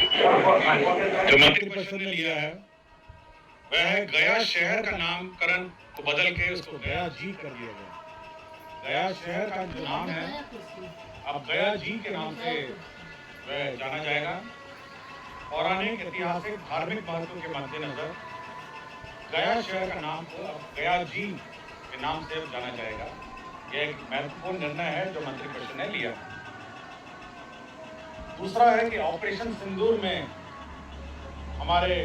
जो मंत्रिपरिषद ने लिया है वह है गया शहर का नामकरण को बदल के उसको गया जी कर दिया गया। गया शहर का जो नाम है अब गया जी के नाम से वह जाना जाएगा। पौराणिक ऐतिहासिक धार्मिक महत्व के मद्देनजर गया शहर का नाम को अब गया जी के नाम से जाना जाएगा। यह एक महत्वपूर्ण निर्णय है जो मंत्रिपरिषद ने लिया। दूसरा है कि ऑपरेशन सिंदूर में हमारे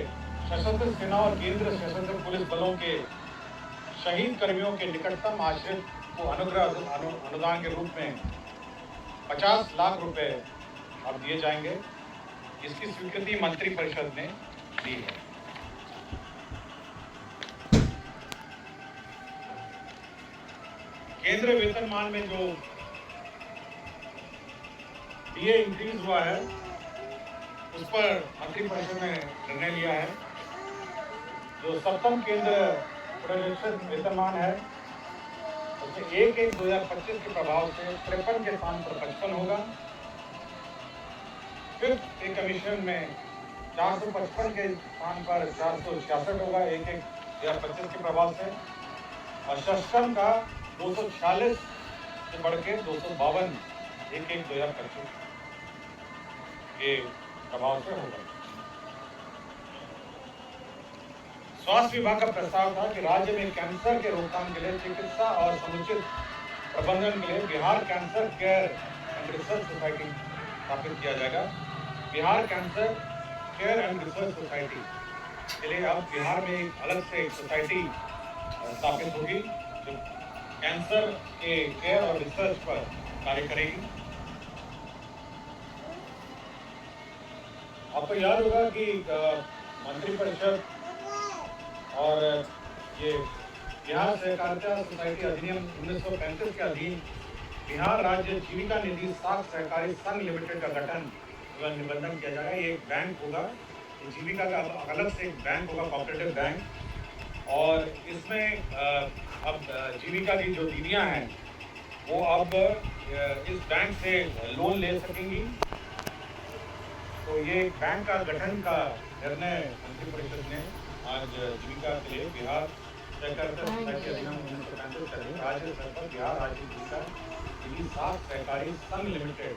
सशस्त्र सेना और केंद्र सशस्त्र पुलिस बलों के शहीद कर्मियों के निकटतम आश्रित को अनुदान के रूप में 50 लाख रुपए अब दिए जाएंगे। इसकी स्वीकृति मंत्रिपरिषद ने दी है। केंद्रीय वेतनमान में जो डीए इंक्रीज हुआ है उस पर मंत्रिपरिषद ने निर्णय लिया है। जो सप्तम केंद्र पुनरीक्षित वेतनमान है उसमें 1/1/2025 के प्रभाव से 53 के स्थान पर 55 होगा। फिफ्थ पे कमीशन में 455 के स्थान पर 466 होगा 1/1/2025 के प्रभाव से। और षष्ठम का 246 से बढ़ के 252 1/1/2025 के प्रभाव से होगा। स्वास्थ्य विभाग का प्रस्ताव था कि राज्य में कैंसर के रोकथाम के लिए चिकित्सा और समुचित प्रबंधन के लिए Bihar cancer care and research society स्थापित किया जाएगा। Bihar cancer care and research society के लिए अब बिहार में एक अलग से एक सोसाइटी स्थापित होगी जो कैंसर के केयर और रिसर्च पर कार्य करेगी। आपको याद होगा कि मंत्रिपरिषद और ये बिहार सहकारिता सोसाइटी अधिनियम 1935 के अधीन बिहार राज्य जीविका निधि साख सहकारी संघ लिमिटेड का गठन एवं निबंधन किया जाएगा। ये एक बैंक होगा, जीविका का अलग से एक बैंक होगा, कोऑपरेटिव बैंक। और इसमें अब जीविका की जो दीदियां हैं वो अब इस बैंक से लोन ले सकेंगी। तो ये बैंक का गठन का निर्णय मंत्रिपरिषद ने आज जीविका के लिए बिहार सहकारिता सोसाइटी अधिनियम 1935 के अधीन राज्य स्तर पर बिहार राज्य जीविका निधि साख सहकारी संघ लिमिटेड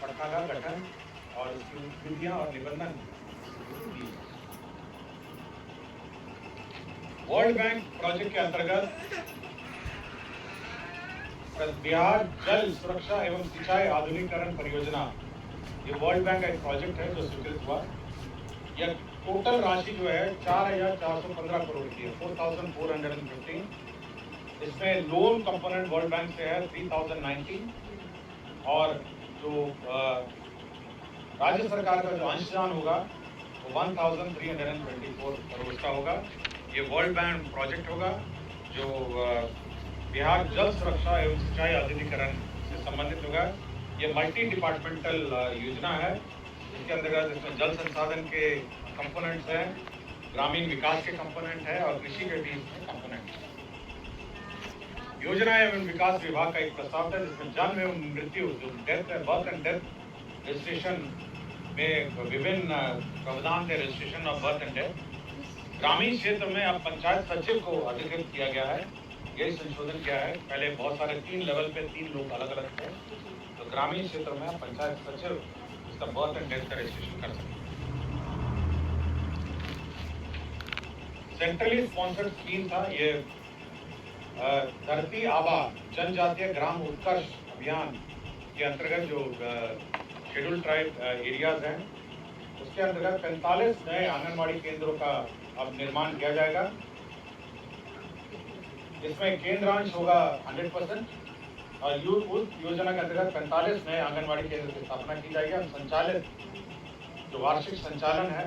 पटना का गठन और उसकी विधियां और निबंधन की। वर्ल्ड बैंक प्रोजेक्ट के अंतर्गत बिहार जल सुरक्षा एवं सिंचाई आधुनिकीकरण परियोजना, ये वर्ल्ड बैंक का एक प्रोजेक्ट है जो स्वीकृत हुआ। यह टोटल राशि जो है 4,415 करोड़ की है, 4,415। इसमें लोन कंपोनेंट वर्ल्ड बैंक से है 3,019 और जो राज्य सरकार का जो अंशदान होगा वो 1,324 करोड़ का होगा। ये वर्ल्ड बैंक प्रोजेक्ट होगा जो बिहार जल सुरक्षा एवं सिंचाई आधुनिकीकरण से संबंधित होगा। ये मल्टी डिपार्टमेंटल योजना है। इसके अंतर्गत इसमें जल संसाधन के कंपोनेंट्स हैं, ग्रामीण विकास के कंपोनेंट है और कृषि के भी इसमें कंपोनेंट है। योजना एवं विकास विभाग का एक प्रस्ताव था जिसमें जन्म एवं मृत्यु जो डेथ है, बर्थ एंड डेथ रजिस्ट्रेशन में विभिन्न प्रावधान थे, registration of birth and death. ग्रामीण क्षेत्र में अब पंचायत सचिव को अधिकृत किया गया है, यही संशोधन किया है। पहले बहुत सारे 3 लेवल पे 3 लोग अलग अलग थे, तो ग्रामीण क्षेत्र में पंचायत सचिव इसका बर्थ एंड डेथ का रजिस्ट्रेशन कर सकते हैं। सेंट्रली स्पॉन्सर्ड स्कीम था ये, धरती आबा जनजातीय ग्राम उत्कर्ष अभियान के अंतर्गत जो शेड्यूल्ड ट्राइब एरियाज हैं उसके अंतर्गत 45 नए आंगनबाड़ी केंद्रों का अब निर्माण किया जाएगा। इसमें केंद्रांश होगा 100% और उस योजना के अंतर्गत 45 नए आंगनबाड़ी केंद्र की स्थापना की जाएगी। और संचालित जो वार्षिक संचालन है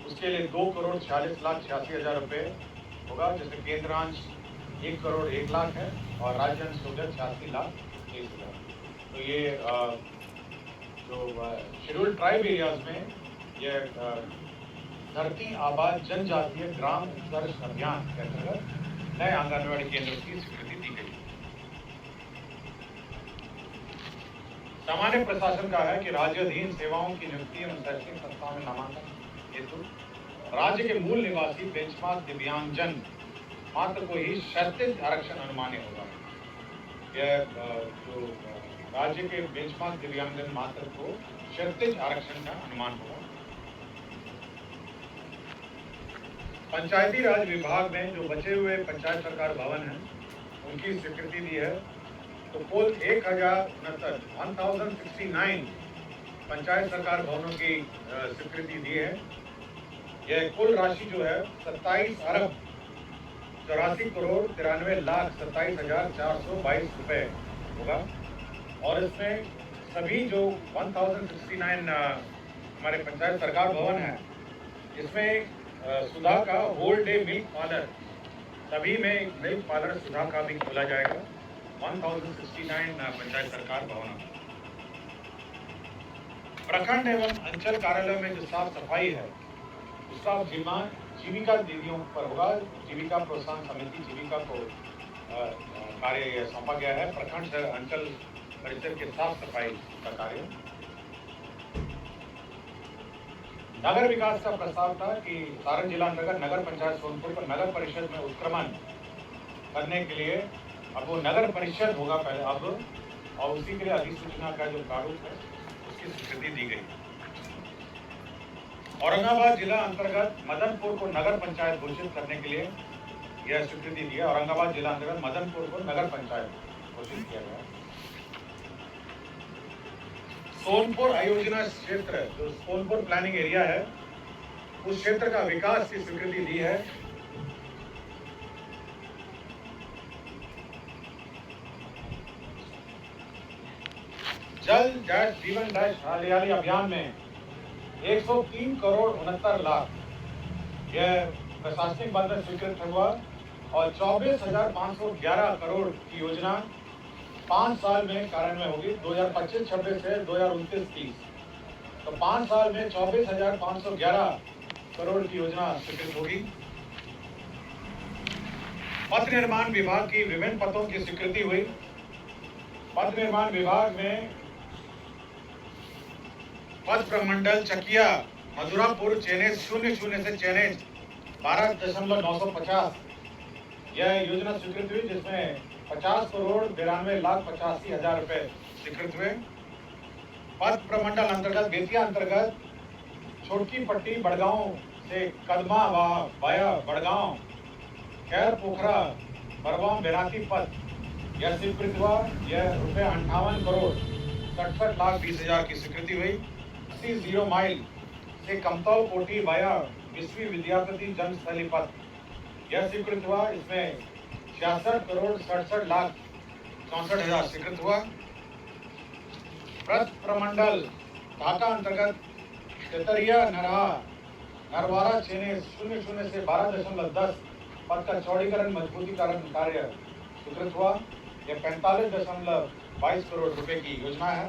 उसके लिए 2,46,86,000 रुपये होगा, जैसे केंद्रांश 1,01,00,000 है और राज्यांश हो गया 86,01,000। तो ये जो शेड्यूल्ड ट्राइब एरियाज में ये धरती आबा जनजातीय ग्राम उत्कर्ष अभियान के अंतर्गत नए आंगनबाड़ी केंद्रों की स्वीकृति दी गई। सामान्य प्रशासन का है कि राज्याधीन सेवाओं की नियुक्ति एवं शैक्षणिक संस्थाओं में नामांकन हेतु राज्य के मूल निवासी बेंचमार्क दिव्यांगजन मात्र को ही शर्तित आरक्षण अनुमान्य होगा। यह जो राज्य के बेंचमार्क दिव्यांगजन मात्र को शर्तित आरक्षण का अनुमान होगा। पंचायती राज विभाग में जो बचे हुए पंचायत सरकार भवन हैं उनकी स्वीकृति दी है। तो कुल 1069 पंचायत सरकार भवनों की स्वीकृति दी है। यह कुल राशि जो है 27 अरब 84 करोड़ 93 लाख 27,422 रुपए होगा। और इसमें सभी जो 1069 हमारे पंचायत सरकार भवन है, इसमें सुधा का होल डे मिल्क पार्लर, सभी में मिल्क पार्लर सुधा का भी खोला जाएगा। 1069 पंचायत सरकार भवन। प्रखंड एवं अंचल कार्यालय में जो साफ सफाई है उसका जिम्मा जीविका दीदियों पर होगा। जीविका प्रोत्साहन समिति जीविका को कार्य सौंपा गया है। प्रखंड अंचल परिसर के साफ सफाई का कार्य। नगर विकास का प्रस्ताव था कि सारण जिला अंतर्गत नगर पंचायत सोनपुर पर नगर परिषद में उत्क्रमण करने के लिए अब वो नगर परिषद होगा पहले अब, और उसी के लिए अधिसूचना का जो प्रारूप है उसकी स्वीकृति दी गई। औरंगाबाद जिला अंतर्गत मदनपुर को नगर पंचायत घोषित करने के लिए यह स्वीकृति दी है। औरंगाबाद जिला अंतर्गत मदनपुर को नगर पंचायत घोषित किया गया। सोनपुर आयोजना क्षेत्र जो सोनपुर प्लानिंग एरिया है उस क्षेत्र का विकास की स्वीकृति दी है। जल डैश जीवन डैश हरियाली अभियान में 103 करोड़ 69 लाख यह प्रशासनिक बल में स्वीकृत हुआ और 24,511 करोड़ की योजना 5 साल में कार्यान्वयन होगी। 2025-26 से 2029-30 तो 5 साल में 24,511 करोड़ की योजना स्वीकृत होगी। पथ निर्माण विभाग की विभिन्न पथों की स्वीकृति हुई। पथ निर्माण विभाग में पथ प्रमंडल चकिया मधुरापुर चेनेज 00 से चेनेज 12,950 यह योजना स्वीकृत हुई, जिसमें 50 करोड़ 92 लाख 85,000 रुपए स्वीकृत हुए। पथ प्रमंडल अंतर्गत बेतिया अंतर्गत छोटकी पट्टी बड़गांव से कदमा वाया बड़गांव खैर पोखरा बरवाम बेराती पथ यह स्वीकृत हुआ। यह रुपये 58 करोड़ 67 लाख 20,000 की स्वीकृति हुई। 0 माइल से कमतौल कोटी वाया विश्व विद्यापति जन्मस्थली पथ यह स्वीकृत हुआ। इसमें 66 करोड़ 67 लाख 64,000 स्वीकृत हुआ। पथ प्रमंडल ढाका अंतर्गत तेतरिया नरवारा चेने 00 से 12.10 पथ का चौड़ीकरण मजबूतीकरण कार्य स्वीकृत हुआ। यह 45.22 करोड़ रुपए की योजना है।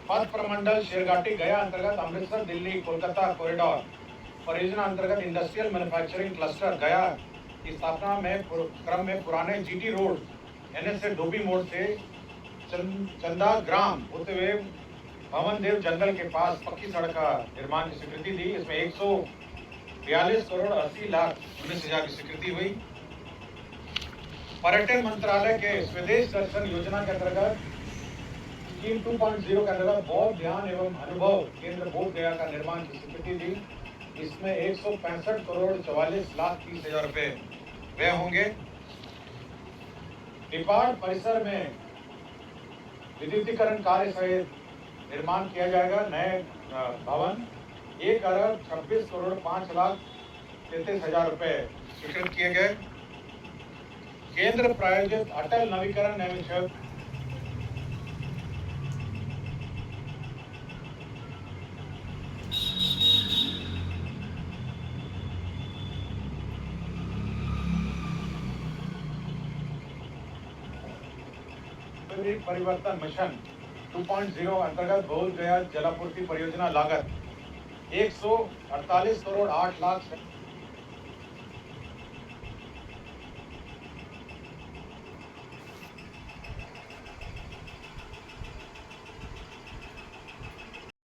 पथ प्रमंडल शेरघाटी गया अंतर्गत अमृतसर दिल्ली कोलकाता कॉरिडोर परियोजना अंतर्गत इंडस्ट्रियल मैन्युफैक्चरिंग क्लस्टर गया की स्थापना में क्रम में पुराने जीटी रोड NS से डोबी मोड़ से चंदा ग्राम होते हुए भवन देव जंगल के पास पक्की सड़क का निर्माण की स्वीकृति दी। इसमें 142 करोड़ 80 लाख 19,000 की स्वीकृति हुई। पर्यटन मंत्रालय के स्वदेश दर्शन योजना के अंतर्गत स्कीम 2.0 के अंतर्गत बौद्ध ध्यान एवं अनुभव केंद्र बोध गया का निर्माण की स्वीकृति दी। इसमें 165 करोड़ 44 लाख 30,000 रुपए व्यय होंगे। डिपार्ट परिसर में विद्युतीकरण कार्य सहित निर्माण किया जाएगा। नए भवन 1 अरब 26 करोड़ 5 लाख 33,000 रुपए स्वीकृत किए गए। केंद्र प्रायोजित अटल नवीकरण एवं परिवर्तन मिशन 2.0 अंतर्गत बोध गया जलापूर्ति परियोजना लागत 148 करोड़ 8 लाख